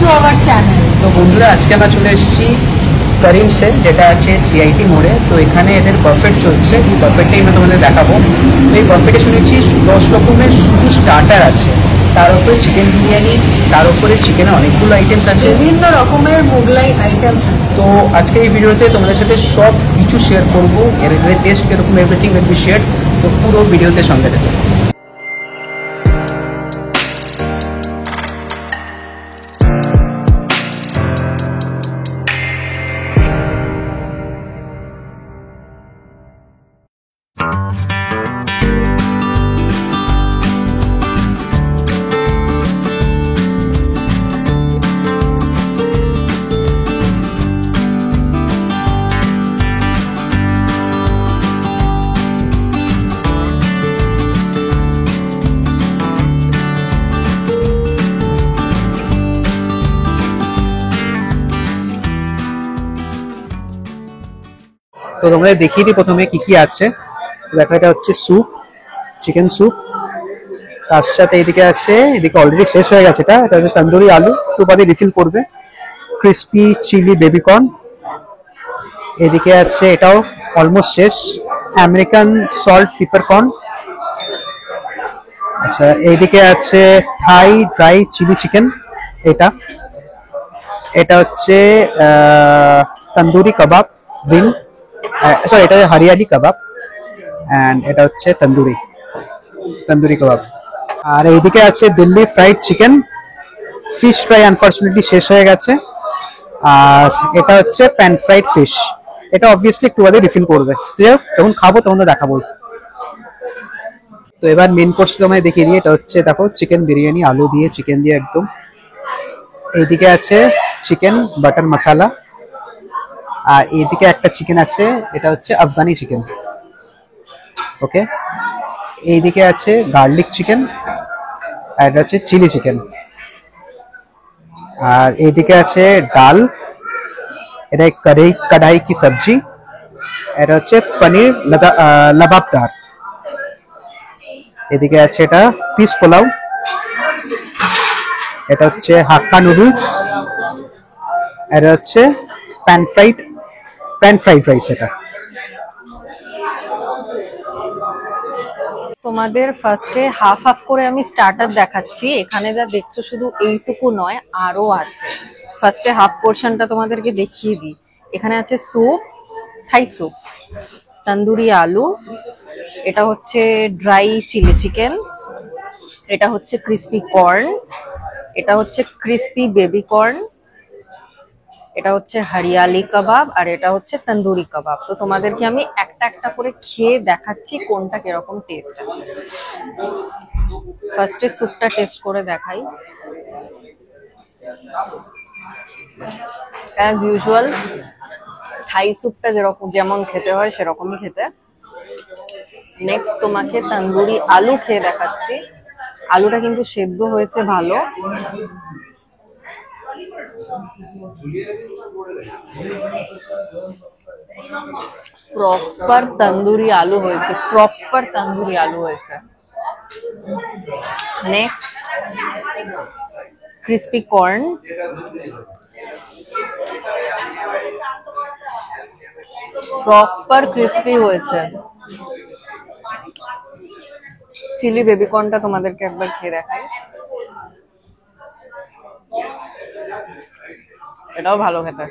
to our channel. তো বন্ধুরা আজকে আমরা চলে এসেছি করিমসে, যেটা আছে সিআইটি মোড়ে। তো এখানে এদের বাফেট চলছে, এই বাফেটটাই আমরা তোমাদের দেখাবো। তো এই বাফেটে শুনেছি 10 রকমের শুধু স্টার্টার আছে, তার উপরে চিকেন বিরিয়ানি, তার উপরে চিকেনের অনেকগুলো আইটেমস আছে, বিভিন্ন রকমের মোগলাই আইটেমস আছে। তো আজকে এই ভিডিওতে তোমাদের সাথে সব কিছু শেয়ার করবো, এর টেস্ট কিরকম, এভরিথিং উইল বি শেয়ার। তো পুরো ভিডিওতে সঙ্গে দেখো। তো তোমাদের দেখিয়ে দিই প্রথমে কি কি আছে। দেখো, এটা হচ্ছে স্যুপ, চিকেন স্যুপ। তার সাথে এদিকে আছে, এদিকে অলরেডি শেষ হয়ে গেছে, এটা হচ্ছে তন্দুরি আলু, একটু বাদে রিফিল করবে। Crispy chilli baby corn. এদিকে আছে, এটাও অলমোস্ট শেষ, আমেরিকান সল্ট পেপারকর্ন। আচ্ছা, এইদিকে আছে থাই ড্রাই চিলি চিকেন। এটা এটা হচ্ছে তন্দুরি কাবাব উইং, সরি এটা হরিয়ালি কাবাব, অ্যান্ড এটা হচ্ছে তন্দুরি কাবাব। আর এইদিকে আছে Delhi fried chicken, fish fry unfortunately শেষ হয়ে গেছে। আর এটা হচ্ছে প্যান ফ্রাইড ফিশ, এটা অবভিয়াসলি একটু বাদে রিফিল করবে, ঠিক আছে? যখন খাবো তখন তো দেখাবো। তো এবার মেন কোর্স তোমায় দেখিয়ে দিই। এটা হচ্ছে দেখো, চিকেন বিরিয়ানি, আলু দিয়ে, চিকেন দিয়ে একদম। এইদিকে আছে চিকেন বাটার মশালা, আর এইদিকে একটা চিকেন আছে, এটা হচ্ছে আফগানি চিকেন। ওকে, এইদিকে আছে গার্লিক চিকেন, আর এটা হচ্ছে চিলি চিকেন। আর এইদিকে আছে ডাল, এটা কড়াই কি সবজি, এটা হচ্ছে পনির লাবাবদার। এদিকে আছে এটা পিস পোলাও, এটা হচ্ছে হাক্কা নুডলস, এটা হচ্ছে প্যান ফ্রাইড রাইস। এটা তোমাদের ফার্স্টে হাফ হাফ করে আমি স্টার্টার দেখাচ্ছি। এখানে যা দেখছো শুধু এইটুকু নয়, আরো আছে। ফার্স্টে হাফ পোর্শনটা তোমাদেরকে দেখিয়ে দিই। এখানে আছে স্যুপ, থাই স্যুপ, তন্দুরি আলু, এটা হচ্ছে ড্রাই চিলি চিকেন, এটা হচ্ছে ক্রিস্পি কর্ন, এটা হচ্ছে ক্রিস্পি বেবি কর্ন, এটা হচ্ছে হরিয়ালি কাবাব, আর এটা হচ্ছে তন্দুরি কাবাব। তো তোমাদেরকে আমি একটা একটা করে খেয়ে দেখাচ্ছি কোনটা কিরকম টেস্ট আছে। ফার্স্টে স্যুপটা টেস্ট করে দেখাই। অ্যাজ ইউজুয়াল থাই স্যুপটা যেমন খেতে হয় সেরকমই খেতে। নেক্সট তোমাকে তন্দুরি আলু খেয়ে দেখাচ্ছি। আলুটা কিন্তু সেদ্ধ হয়েছে ভালো। প্রপার তন্দুরি আলু হয়েছে, next crispy corn, proper crispy হয়েছে। চিলি বেবি কর্নটা তোমাদেরকে একবার খেয়ে দেখাই, এটাও ভালো খেতে,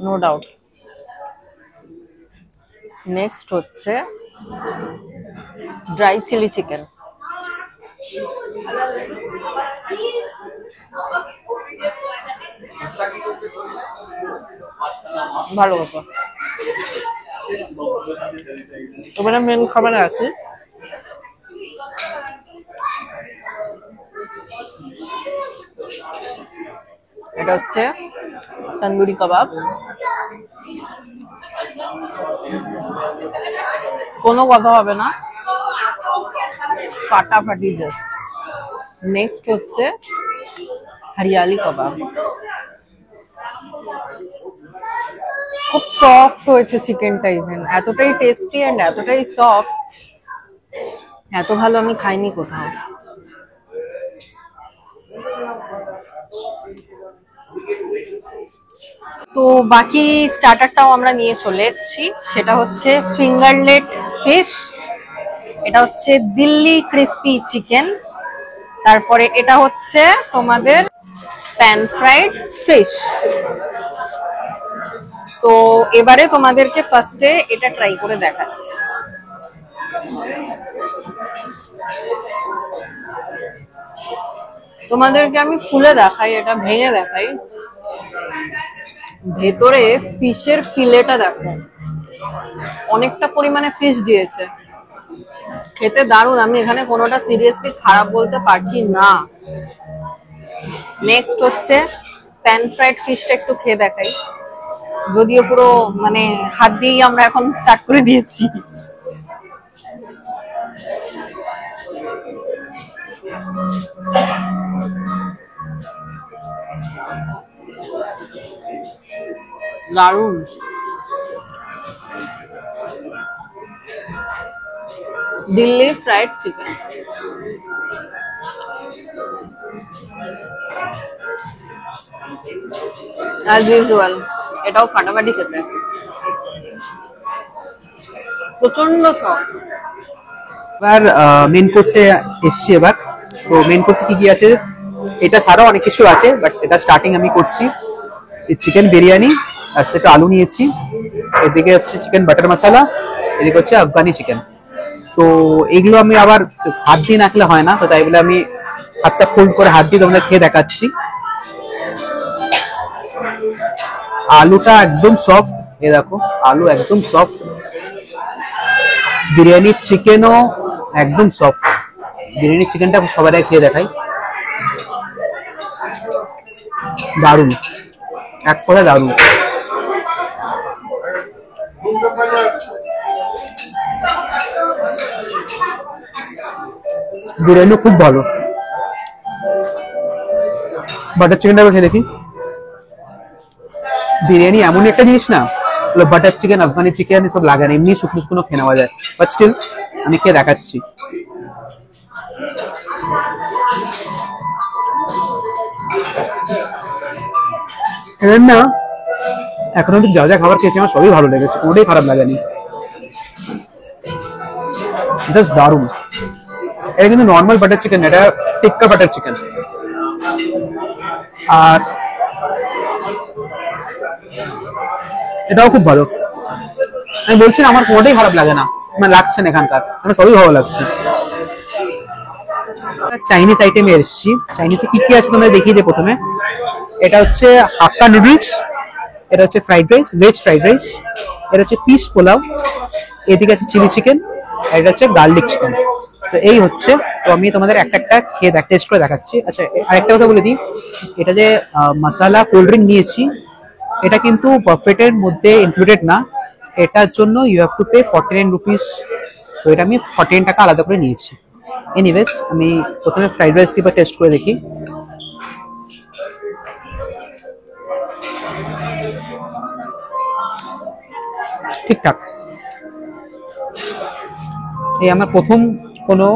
নো ডাউট। নেক্সট হচ্ছে ড্রাই চিলি চিকেন, ভালো হতো। এবারে মেন খাবারে আছি। এটা হচ্ছে তন্দুরি কাবাব, কোনো কথা হবে না, ফাটাফাটি জাস্ট। নেক্সট হচ্ছে হরিয়ালি কাবাব, খুব সফট হয়েছে চিকেনটা, ইভেন এতটাই টেস্টি এন্ড এতটাই সফট, এত ভালো আমি খাইনি কোথাও। তো বাকি স্টার্টারটাও আমরা নিয়ে চলে এসেছি, সেটা হচ্ছে ফিঙ্গারলেট ফিশ, এটা হচ্ছে দিল্লি ক্রিস্পি চিকেন, তারপরে এটা হচ্ছে তোমাদের প্যান ফ্রাইড ফিশ। তো এবারে তোমাদেরকে ফার্স্টে এটা ট্রাই করে দেখাচ্ছি। তোমাদেরকে আমি খুলে দেখাই, এটা ভেঙে দেখাই। ভেতরে ফিশের ফিলেটা দেখো, অনেকটা পরিমাণে ফিশ দিয়েছে, খেতে দারুণ। আমি এখানে কোনোটা সিরিয়াসলি খারাপ বলতে পারছি না। নেক্সট হচ্ছে প্যান ফ্রাইড ফিশটা একটু খেয়ে দেখাই, যদিও পুরো মানে হাত দিয়েই আমরা এখন স্টার্ট করে দিয়েছি। দারুণ। Delhi fried chicken, as usual এটাও ফাটাফাটি খেতে, প্রচন্ড সফট। এবার মেন কোর্সে এসছি। এবার তো মেন কোর্সে কি কি আছে, এটা ছাড়াও অনেক কিছু আছে, বাট এটা স্টার্টিং আমি করছি। চিকেন বিরিয়ানি, আর সেটা আলু নিয়েছি, এদিকে হচ্ছে চিকেন বাটার মশলা, এদিকে হচ্ছে আফগানি চিকেন। তো এইগুলো আমি আবার হাত দিয়ে না খেলে হয় না, তো তাই বলে আমি হাতটা ফোল্ড করে হাত দিয়ে তোমাদের খেয়ে দেখাচ্ছি। আলুটা একদম সফট, এ দেখো আলু একদম সফট, বিরিয়ানির চিকেনও একদম সফট। বিরিয়ানির চিকেনটা সবার আগে খেয়ে দেখাই, দারুণ, এক কথা দারুণ। বিরিয়ানি খুব ভালো। বাটার চিকেনটা খেয়ে দেখি। বিরিয়ানি এমনই একটা জিনিস না, বাটার চিকেন আফগানি চিকেন এসব লাগে না, এমনি শুকনো শুকনো খেয়ে নেওয়া যায়, বাট স্টিল আমি খেয়ে দেখাচ্ছি। এদের না এখন অব্দি যা যা খাবার খেয়েছি আমার সবই ভালো লেগেছে, কোনোটাই খারাপ লাগেনি, জাস্ট দারুণ। এটা কিন্তু নর্মাল বাটার চিকেন, এটা টিক্কা বাটার চিকেন। আর এটাও খুব ভালো, আমি বলছি না আমার কোনোটাই খারাপ লাগে না, মানে লাগছে না এখানকার, আমার সবই ভালো লাগছে। চাইনিজ আইটেমে এসেছি। চাইনিজে কি কি আছে তোমরা দেখিয়ে দিই। প্রথমে এটা হচ্ছে হাক্কা নুডলস, এটা হচ্ছে fried rice, veg fried rice, এটা হচ্ছে পিস পোলাও, এদিকে আছে চিলি চিকেন, আর এটা হচ্ছে গার্লিক চিকেন। তো এই হচ্ছে, তো আমি তোমাদের একটা একটা খেয়ে টেস্ট করে দেখাচ্ছি। আচ্ছা আরেকটা কথা বলে দিই, এটা যে মশলা কোল্ড ড্রিঙ্ক নিয়েছি, এটা কিন্তু বাফেটের মধ্যে ইনক্লুডেড না, এটার জন্য you have to pay 49 rupees. তো এটা আমি 49 টাকা আলাদা করে নিয়েছি। এনিওয়েজ আমি প্রথমে ফ্রাইড রাইস দিয়ে টেস্ট করে দেখি। ঠিকঠাক, এই আমার প্রথম কোনো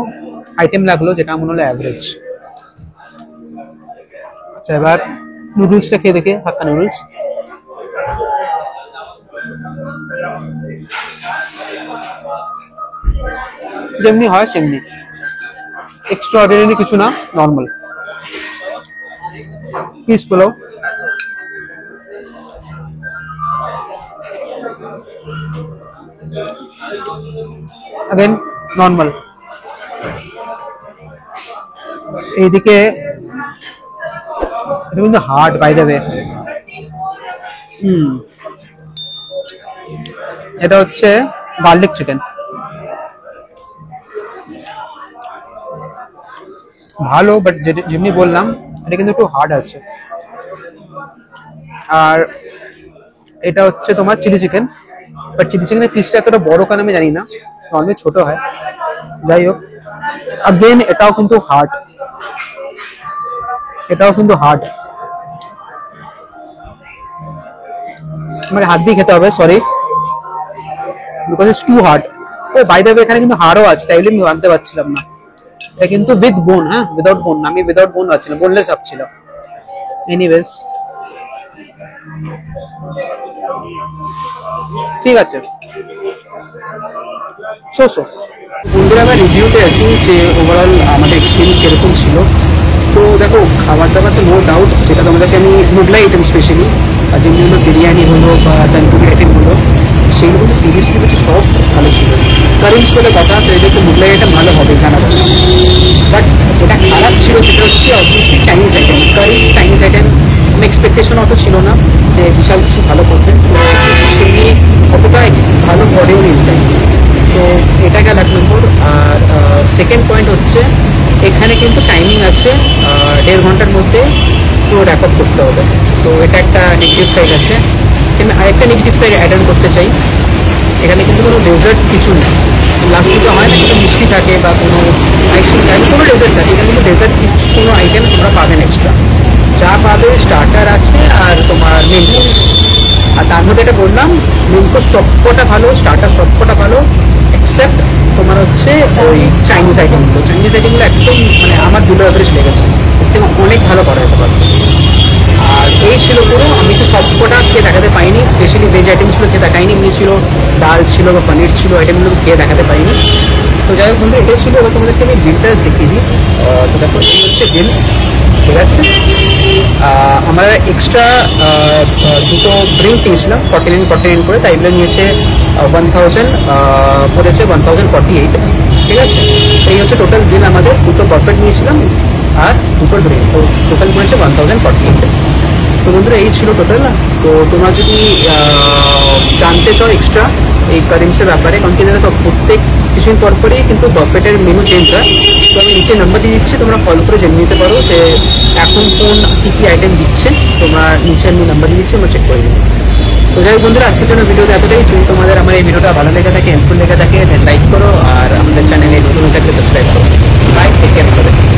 আইটেম লাগলো যেটা মনে হলো অ্যাভারেজ। আচ্ছা এবার নুডলসটা খেয়ে দেখে, হাক্কা নুডলস। যেমনি হয় সেমনি, এক্সট্রাঅর্ডিনারি কিছু না, normal piece pulao. Again normal. এইদিকে এটা কিন্তু হার্ড বাই দ্য ওয়ে। এটা হচ্ছে গার্লিক চিকেন, ভালো, বাট যেমনি বললাম এটা কিন্তু একটু হার্ড আছে। আর এটা হচ্ছে তোমার চিলি চিকেন, বাট চিলি চিকেনের পিসটা এতটা বড় কেন আমি জানি না, নর্মালি ছোট হয়। যাই হোক, अगेन এটাও কিন্তু হার্ড, এটাও কিন্তু হার্ড, আমাকে হাত দিয়ে খেতে হবে, sorry, because it's too hard. Oh by the way এখানে কিন্তু হাড়ও আছে, তাই বলে আমি জানতে পারছিলাম না। এটা কিন্তু উইথ বোন, হ্যাঁ উইদাউট বোন, আমি উইদাউট বোন ভাবছিলাম, বোনলেস ভাবছিলাম। এনিওয়েজ ঠিক আছে, শো বন্ধুরা, আমরা রিভিউতে আছি যে ওভারঅল আমাদের এক্সপিরিয়েন্স কিরকম ছিল। তো দেখো, খাবার দাবার তো নো ডাউট, যেটা তোমাদেরকে আমি মোগলাই আইটেম স্পেশালি যেগুলো হলো বিরিয়ানি হলো বা তন্দুরি আইটেম হলো, সেইগুলো সিরিয়াসলি বলছে সব ভালো ছিল। কারিমস বলে কথা, তো এদেরকে মোগলাই আইটেম ভালো হবে জানা যাচ্ছে। বাট যেটা খারাপ ছিল সেটা হচ্ছে obviously Chinese item. Karim's Chinese item expectation অত ছিল না যে বিশাল কিছু ভালো করবে, সেমনি অতটা ভালো করেও নিতে চাই। তো এটা গেল 1 নম্বর। আর সেকেন্ড পয়েন্ট হচ্ছে এখানে কিন্তু টাইমিং আছে, 1.5 ঘন্টার মধ্যে পুরো র্যাপ আপ করতে হবে। তো এটা একটা নেগেটিভ সাইড আছে। আমি আরেকটা নেগেটিভ সাইড অ্যাড অন করতে চাই, এখানে কিন্তু কোনো ডেজার্ট কিছু নেই। লাস্ট দিকে হয় না কিছু মিষ্টি থাকে বা কোনো আইসক্রিম থাকে, কোনো ডেজার্ট থাকে, এখানে কিন্তু ডেজার্ট কিছু কোনো আইটেম তোমরা পাবেন এক্সট্রা। যা পাবে স্টার্টার আছে আর তোমার মেন কোর্স। আর তার মধ্যে এটা বললাম, মেন কোর্স সবকটা ভালো, স্টার্টার সবকটা ভালো, এক্সেপ্ট তোমার হচ্ছে ওই চাইনিজ আইটেমগুলো। চাইনিজ আইটেমগুলো একদম মানে আমার দুটো অ্যাভারেজ লেগেছে, এর থেকে অনেক ভালো করা যেতে পারবে। আর এই ছিল পুরো, আমি তো সবকটা খেয়ে দেখাতে পাইনি, স্পেশালি ভেজ আইটেমসগুলো খেয়ে দেখাইনি। এমনি ছিল ডাল ছিল বা পনির ছিল, আইটেমগুলো খেয়ে দেখাতে পাইনি। তো যাই হোক বন্ধু, এটাই ছিল। এবার তোমাদেরকে আমি বিলটা দেখিয়ে দিই। তো দেখো, এই হচ্ছে বিল, ঠিক আছে। আমরা এক্সট্রা দুটো ড্রিঙ্ক নিয়েছিলাম 49 করে, তাই এগুলো নিয়েছে 1000, পড়েছে 1048, ঠিক আছে। এই হচ্ছে টোটাল বিল আমাদের। দুটো পারফেক্ট নিয়েছিলাম আর দুটো ড্রিঙ্ক, তো টোটাল পড়েছে 1048। তো বন্ধুরা, এই ছিল টোটাল। তো তোমরা যদি জানতে চাও এক্সট্রা এই কারিমসের ব্যাপারে, কারণ কি দেখো প্রত্যেক কিছুদিন পরই কিন্তু বাফেটের মেনু চেঞ্জ হয়। তো আমি নিচে নাম্বার দিয়ে দিচ্ছি, তোমরা কল করে জেনে নিতে পারো যে এখন কোন কী কী আইটেম দিচ্ছে। তোমরা নিচে আমি নাম্বার দিয়ে দিচ্ছি, আমরা চেক করে দিই। তো যাই হোক বন্ধুরা, আজকের জন্য ভিডিওটা এতটাই। যদি তোমাদের আমার এই ভিডিওটা ভালো লেগে থাকে, হেল্পফুল লেগে থাকে, দেন লাইক করো, আর আমাদের চ্যানেলে নতুন থাকলে সাবস্ক্রাইব করো। Bye, take care.